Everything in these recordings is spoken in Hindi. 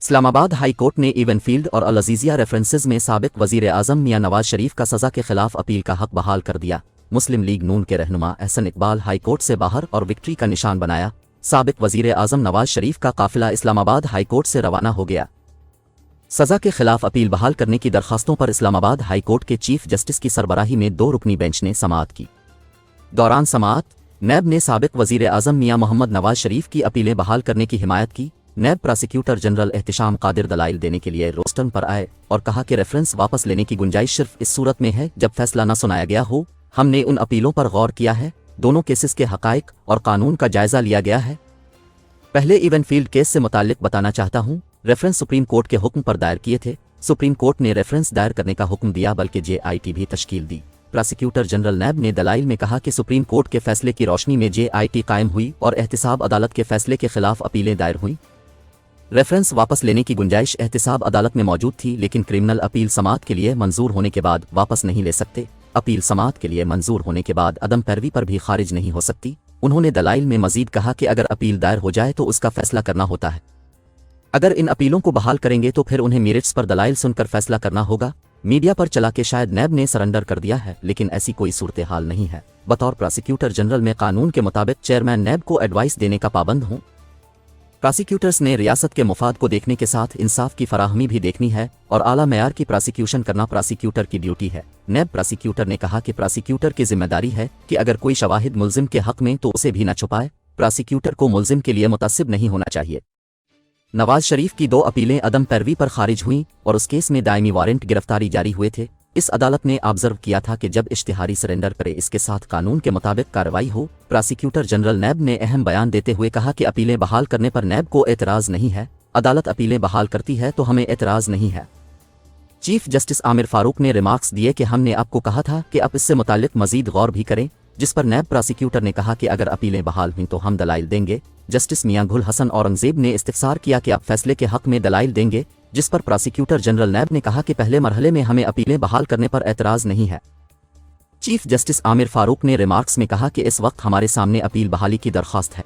इस्लामाबाद हाई कोर्ट ने इवनफील्ड और अल अज़ीज़िया रेफरेंसेस में साबिक वज़ीर आज़म मियां नवाज शरीफ का सज़ा के खिलाफ अपील का हक बहाल कर दिया। मुस्लिम लीग नून के रहनुमा एहसन इकबाल हाई कोर्ट से बाहर और विक्ट्री का निशान बनाया। साबिक वज़ीर आज़म नवाज शरीफ का काफिला इस्लामाबाद हाई कोर्ट से रवाना हो गया। सज़ा के खिलाफ अपील बहाल करने की दरखास्तों पर इस्लामाबाद हाई कोर्ट के चीफ जस्टिस की सरबराही में 2 रुकनी बेंच ने समाअत की। दौरान समाअत नैब ने साबिक वज़ीर आज़म मियां मोहम्मद नवाज शरीफ की अपीलें बहाल करने की हिमायत की। नैब प्रोसिक्यूटर जनरल एहतिशाम कादिर दलाइल देने के लिए रोस्टन पर आए और कहा कि रेफरेंस वापस लेने की गुंजाइश सिर्फ इस सूरत में है जब फैसला न सुनाया गया हो। हमने उन अपीलों पर गौर किया है, दोनों केसेस के हक़ाइक़ और कानून का जायज़ा लिया गया है। पहले इवनफील्ड केस से मुताल्लिक बताना चाहता हूँ। रेफरेंस सुप्रीम कोर्ट के हुक्म पर दायर किए थे। सुप्रीम कोर्ट ने रेफरेंस दायर करने का हुक्म दिया, बल्कि JIT भी तश्कील दी। प्रोसिक्यूटर जनरल नैब ने दलाइल में कहा कि सुप्रीम कोर्ट के फैसले की रोशनी में JIT कायम हुई और एहतिसाब अदालत के फैसले के खिलाफ अपीलें दायर हुईं। रेफरेंस वापस लेने की गुंजाइश एहतिसाब अदालत में मौजूद थी, लेकिन क्रिमिनल अपील समाअत के लिए मंजूर होने के बाद वापस नहीं ले सकते। अपील समाअत के लिए मंजूर होने के बाद अदम पैरवी पर भी खारिज नहीं हो सकती। उन्होंने दलाइल में मजीद कहा कि अगर अपील दायर हो जाए तो उसका फैसला करना होता है। अगर इन अपीलों को बहाल करेंगे तो फिर उन्हें मेरिट्स पर दलाइल सुनकर फैसला करना होगा। मीडिया पर चला के शायद नैब ने सरेंडर कर दिया है, लेकिन ऐसी कोई सूरत हाल नहीं है। बतौर प्रोसिक्यूटर जनरल में कानून के मुताबिक चेयरमैन नैब को एडवाइस देने का पाबंद हूँ। प्रोसिक्यूटर्स ने रियासत के मुफाद को देखने के साथ इंसाफ की फराहमी भी देखनी है और आला मेयार की प्रोसिक्यूशन करना प्रोसिक्यूटर की ड्यूटी है। नैब प्रोसिक्यूटर ने कहा कि प्रोसिक्यूटर की जिम्मेदारी है कि अगर कोई शवाहिद मुल्जिम के हक में तो उसे भी न छुपाए। प्रोसिक्यूटर को मुल्जिम के लिए मुतासिब नहीं होना चाहिए। नवाज शरीफ की 2 अपीलें अदम पैरवी पर खारिज हुईं और उस केस में दायमी वारंट गिरफ्तारी जारी हुए थे। इस अदालत ने ऑब्जर्व किया था कि जब इश्तिहारी सरेंडर करे इसके साथ कानून के मुताबिक कार्रवाई हो। प्रोसिक्यूटर जनरल नैब ने अहम बयान देते हुए कहा कि अपीलें बहाल करने पर नैब को एतराज़ नहीं है। अदालत अपीलें बहाल करती है तो हमें एतराज़ नहीं है। चीफ जस्टिस आमिर फारूक ने रिमार्क्स दिए कि हमने आपको कहा था कि आप इससे मुताल्लिक मजीद गौर भी करें, जिस पर नैब प्रोसिक्यूटर ने कहा कि अगर अपीलें बहाल हुई तो हम दलाइल देंगे। जस्टिस मियां गुल हसन औरंगजेब ने इस्तिफसार किया कि आप फैसले के हक में दलाइल देंगे, जिस पर प्रोसिक्यूटर जनरल नैब ने कहा कि पहले मरहले में हमें अपीलें बहाल करने पर एतराज़ नहीं है। चीफ जस्टिस आमिर फारूक ने रिमार्क्स में कहा कि इस वक्त हमारे सामने अपील बहाली की दरख्वास्त है।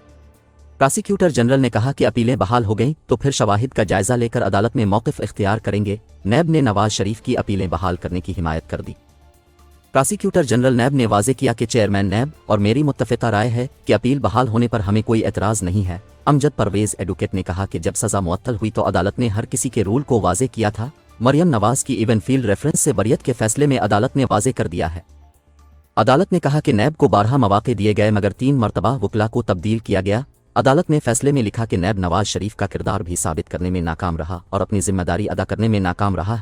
प्रोसिक्यूटर जनरल ने कहा कि अपीलें बहाल हो गईं तो फिर शवाहिद का जायजा लेकर अदालत में मौक़िफ़ इख्तियार करेंगे। नैब ने नवाज शरीफ की अपीलें बहाल करने की हिमायत कर दी। प्रोसिक्यूटर जनरल नैब ने वाज़े किया कि चेयरमैन नैब और मेरी मुत्तफ़िका राय है कि अपील बहाल होने पर हमें कोई एतराज़ नहीं है। अमजद परवेज़ एडवोकेट ने कहा कि जब सज़ा मुअत्तल हुई तो अदालत ने हर किसी के रूल को वाज़े किया था। मरियम नवाज की इवनफील्ड रेफरेंस से बरियत के फैसले में अदालत ने वाज़े कर दिया है। अदालत ने कहा कि नैब को 12 मौक़े दिए गए मगर 3 मरतबा वकला को तब्दील किया गया। अदालत ने फैसले में लिखा कि नैब नवाज शरीफ का किरदार भी साबित करने में नाकाम रहा और अपनी जिम्मेदारी अदा करने में नाकाम रहा।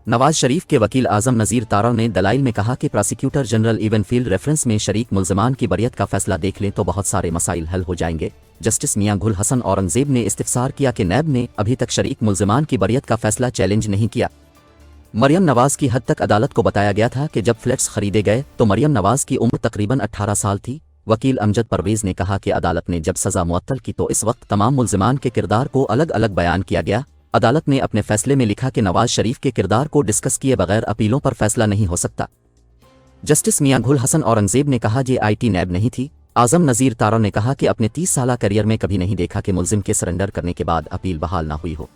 नवाज शरीफ के वकील आज़म नज़ीर तारा ने दलाइल में कहा कि प्रोसिक्यूटर जनरल इवनफील्ड रेफरेंस में शरीक मुल्ज़िमान की बरियत का फैसला देख लें तो बहुत सारे मसाइल हल हो जाएंगे। जस्टिस मियां गुल हसन औरंगजेब ने इस्तिफसार किया कि नैब ने अभी तक शरीक मुल्ज़िमान की बरियत का फैसला चैलेंज नहीं किया। मरियम नवाज की हद तक अदालत को बताया गया था कि जब फ्लैट्स खरीदे गए तो मरियम नवाज की उम्र तकरीबन 18 साल थी। वकील अमजद परवेज़ ने कहा कि अदालत ने जब सज़ा मुअत्तल की तो इस वक्त तमाम मुल्ज़िमान के किरदार को अलग अलग बयान किया गया। अदालत ने अपने फैसले में लिखा कि नवाज शरीफ के किरदार को डिस्कस किए बगैर अपीलों पर फैसला नहीं हो सकता। जस्टिस मियां गुल हसन औरंगजेब ने कहा JIT नैब नहीं थी। आज़म नज़ीर तारा ने कहा कि अपने 30 साला करियर में कभी नहीं देखा कि मुल्जिम के सरेंडर करने के बाद अपील बहाल ना हुई हो।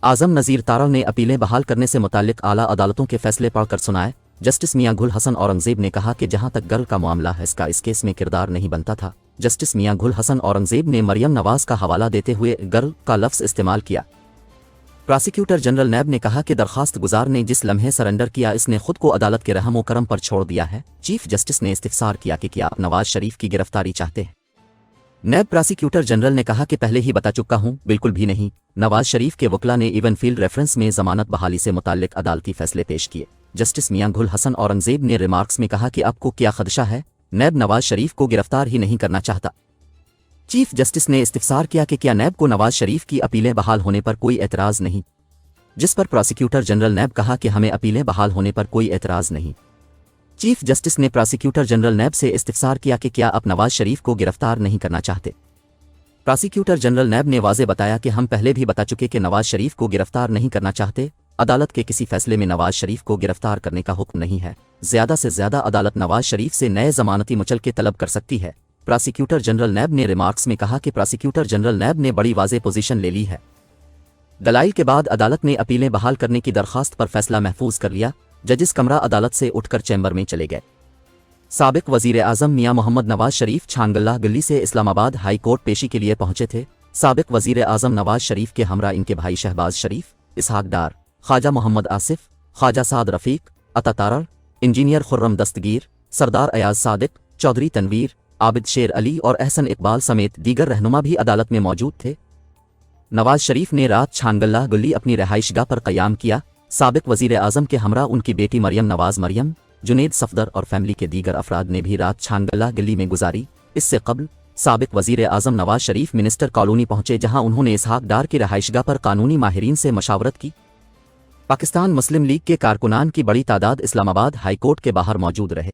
आज़म नज़ीर तारा ने अपीलें बहाल करने से मुताल्लिक आला अदालतों के फैसले पढ़कर सुनाए। जस्टिस मियां गुल हसन औरंगजेब ने कहा कि जहां तक गर्ल का मामला है इसका इस केस में किरदार नहीं बनता था। जस्टिस मियां गुल हसन औरंगजेब ने मरियम नवाज का हवाला देते हुए गर्ल का लफ्ज़ इस्तेमाल किया। प्रोसिक्यूटर जनरल नैब ने कहा कि दरखास्त गुजार ने जिस लम्हे सरेंडर किया इसने खुद को अदालत के रहम व करम पर छोड़ दिया है। चीफ जस्टिस ने इस्तिफसार किया कि क्या आप नवाज शरीफ की गिरफ्तारी चाहते हैं। नैब प्रोसिक्यूटर जनरल ने कहा कि पहले ही बता चुका हूं, बिल्कुल भी नहीं। नवाज शरीफ के वकला ने इवनफील्ड रेफरेंस में जमानत बहाली से मुताल्लिक अदालती फैसले पेश किए। जस्टिस मियां गुल हसन औरंगजेब ने रिमार्क्स में कहा कि आपको क्या खदशा है, नैब नवाज शरीफ को गिरफ्तार ही नहीं करना चाहता। चीफ जस्टिस ने इस्तिफसार किया कि क्या नैब को नवाज शरीफ की अपीलें बहाल होने पर कोई एतराज़ नहीं, जिस पर प्रोसिक्यूटर जनरल नैब कहा कि हमें अपीलें बहाल होने पर कोई एतराज़ नहीं। चीफ जस्टिस ने प्रोसिक्यूटर जनरल नैब से इस्तिफसार किया कि क्या आप नवाज शरीफ को गिरफ्तार नहीं करना चाहते। प्रोसिक्यूटर जनरल नैब ने वाज़े बताया कि हम पहले भी बता चुके कि नवाज शरीफ को गिरफ्तार नहीं करना चाहते। अदालत के किसी फैसले में नवाज शरीफ को गिरफ्तार करने का हुक्म नहीं है। ज़्यादा से ज़्यादा अदालत नवाज शरीफ से नए ज़मानती मुचलके तलब कर सकती है। प्रोसिक्यूटर जनरल नैब ने रिमार्क्स में कहा कि प्रोसिक्यूटर जनरल नैब ने बड़ी वाज़े पोजीशन ले ली है। दलाइल के बाद अदालत ने अपीलें बहाल करने की दरख्वास्त पर फैसला महफूज कर लिया। जजिस कमरा अदालत से उठकर चैम्बर में चले गए। साबिक वजीर आज़म मियां मोहम्मद नवाज शरीफ छानगल्ला गली से इस्लामाबाद हाई कोर्ट पेशी के लिए पहुंचे थे। साबिक वजीर आज़म नवाज शरीफ के हमरा इनके भाई शहबाज शरीफ, इसहाक डार, ख्वाजा मोहम्मद आसिफ, ख्वाजा साद रफ़ीक, अता तारड़, इंजीनियर खुर्रम दस्तगीर, सरदार अयाज सादिक, चौधरी तनवीर, आबिद शेर अली और एहसन इकबाल समेत दीगर रहनुमा भी अदालत में मौजूद थे। नवाज शरीफ ने रात छानगल्ला गली अपनी रहाइशगाह पर क़याम किया। साबिक वजीर आज़म के हमरा उनकी बेटी मरियम नवाज मरियम, जुनेद सफदर और फैमिली के दीगर अफराद ने भी रात छानगल्ला गली में गुजारी। इससे कबल साबिक वजीर आज़म नवाज शरीफ मिनिस्टर कॉलोनी पहुंचे, जहां उन्होंने इसहाक डार की रहाइशगाह पर कानूनी माहिरीन से मशावरत की। पाकिस्तान मुस्लिम लीग के कारकुनान की बड़ी तादाद इस्लामाबाद हाई कोर्ट के बाहर मौजूद रहे।